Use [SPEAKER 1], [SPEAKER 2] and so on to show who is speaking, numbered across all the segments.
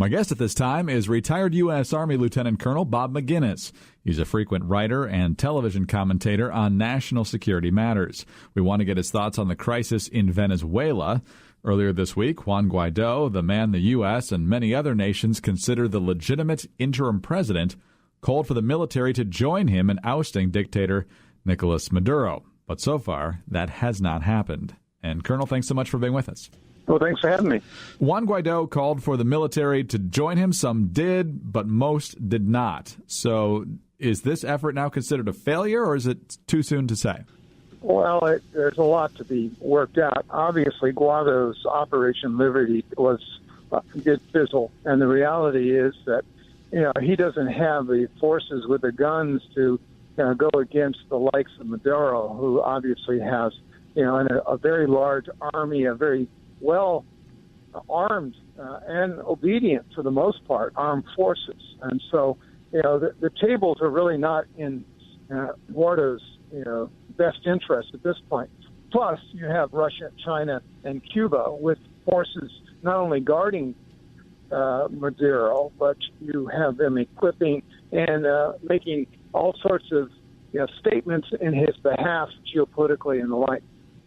[SPEAKER 1] My guest at this time is retired U.S. Army Lieutenant Colonel Bob Maginnis. He's a frequent writer and television commentator on national security matters. We want to get his thoughts on the crisis in Venezuela. Earlier this week, Juan Guaido, the man the U.S. and many other nations consider the legitimate interim president, called for the military to join him in ousting dictator Nicholas Maduro. But so far, that has not happened. And Colonel, thanks so much for being with us.
[SPEAKER 2] Well, thanks for having me.
[SPEAKER 1] Juan Guaido called for the military to join him. Some did, but most did not. So is this effort now considered a failure, or is it too soon to say?
[SPEAKER 2] Well, there's a lot to be worked out. Obviously, Guaido's Operation Liberty did fizzle, and the reality is that he doesn't have the forces with the guns to go against the likes of Maduro, who obviously has a very large army, a very well armed and obedient, for the most part, armed forces. And so, the tables are really not in Guaido's best interest at this point. Plus, you have Russia, China, and Cuba with forces not only guarding Maduro, but you have them equipping and making all sorts of statements in his behalf geopolitically and the like.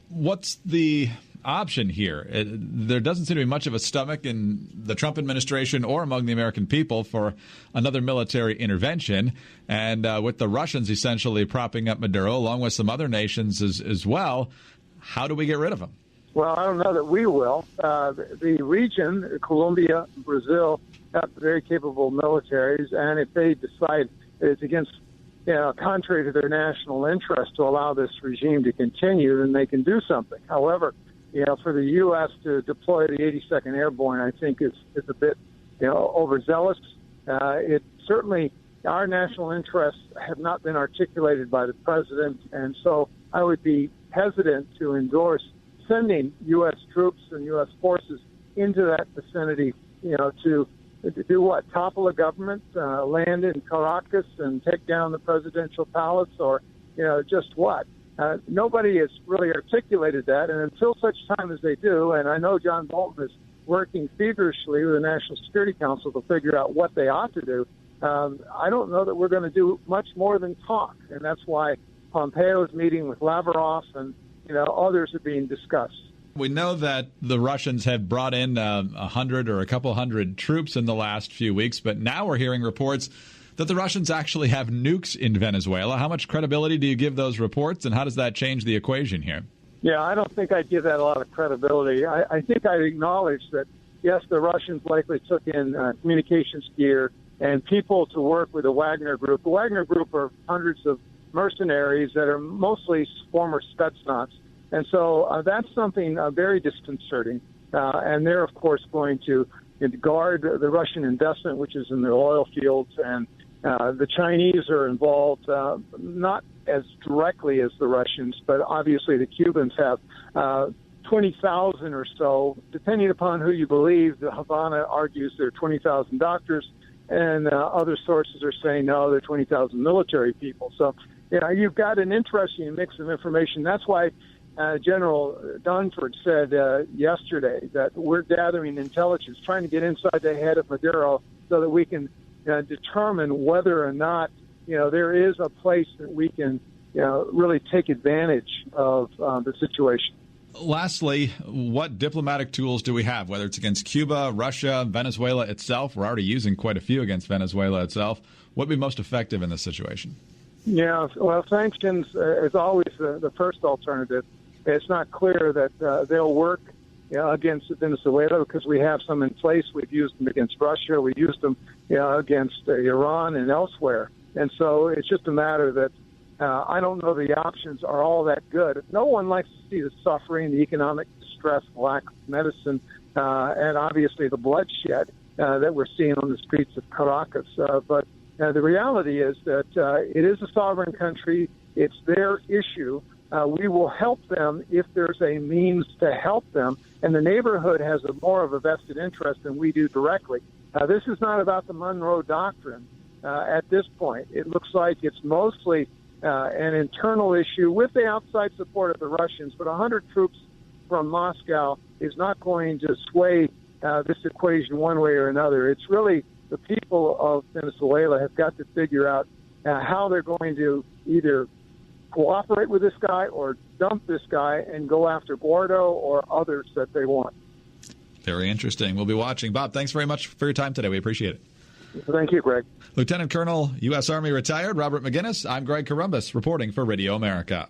[SPEAKER 1] What's the option here? There doesn't seem to be much of a stomach in the Trump administration or among the American people for another military intervention. And with the Russians essentially propping up Maduro, along with some other nations as well, how do we get rid of him?
[SPEAKER 2] Well, I don't know that we will. The region, Colombia, Brazil, have very capable militaries, and if they decide that it's against contrary to their national interest to allow this regime to continue, then they can do something. However, for the U.S. to deploy the 82nd Airborne, I think is a bit, overzealous. It certainly, our national interests have not been articulated by the president, and so I would be hesitant to endorse sending U.S. troops and U.S. forces into that vicinity, to do what? Topple a government, land in Caracas and take down the presidential palace, or, just what? Nobody has really articulated that, and until such time as they do, and I know John Bolton is working feverishly with the National Security Council to figure out what they ought to do, I don't know that we're going to do much more than talk, and that's why Pompeo is meeting with Lavrov, and others are being discussed.
[SPEAKER 1] We know that the Russians have brought in 100 or a couple hundred troops in the last few weeks, but now we're hearing reports that the Russians actually have nukes in Venezuela. How much credibility do you give those reports, and how does that change the equation here?
[SPEAKER 2] Yeah, I don't think I'd give that a lot of credibility. I think I'd acknowledge that, yes, the Russians likely took in communications gear and people to work with the Wagner Group. The Wagner Group are hundreds of mercenaries that are mostly former Spetsnaz. And so that's something very disconcerting. And they're, of course, going to guard the Russian investment, which is in the oil fields. And the Chinese are involved, not as directly as the Russians, but obviously the Cubans have 20,000 or so, depending upon who you believe. The Havana argues there are 20,000 doctors, and other sources are saying, no, there are 20,000 military people. So, you've got an interesting mix of information. That's why General Dunford said yesterday that we're gathering intelligence, trying to get inside the head of Maduro so that we can determine whether or not, there is a place that we can, really take advantage of the situation.
[SPEAKER 1] Lastly, what diplomatic tools do we have, whether it's against Cuba, Russia, Venezuela itself? We're already using quite a few against Venezuela itself. What would be most effective in this situation? Yeah,
[SPEAKER 2] well, sanctions is always the first alternative. It's not clear that they'll work against Venezuela because we have some in place. We've used them against Russia. We used them against Iran and elsewhere. And so it's just a matter that I don't know the options are all that good. No one likes to see the suffering, the economic distress, lack of medicine, and obviously the bloodshed that we're seeing on the streets of Caracas. But the reality is that it is a sovereign country. It's their issue. We will help them if there's a means to help them, and the neighborhood has more of a vested interest than we do directly. This is not about the Monroe Doctrine at this point. It looks like it's mostly an internal issue with the outside support of the Russians, but 100 troops from Moscow is not going to sway this equation one way or another. It's really the people of Venezuela have got to figure out how they're going to either cooperate with this guy or dump this guy and go after Guaido or others that they want.
[SPEAKER 1] Very interesting. We'll be watching. Bob, thanks very much for your time today. We appreciate it.
[SPEAKER 2] Thank you, Greg.
[SPEAKER 1] Lieutenant Colonel, U.S. Army retired, Robert Maginnis. I'm Greg Columbus, reporting for Radio America.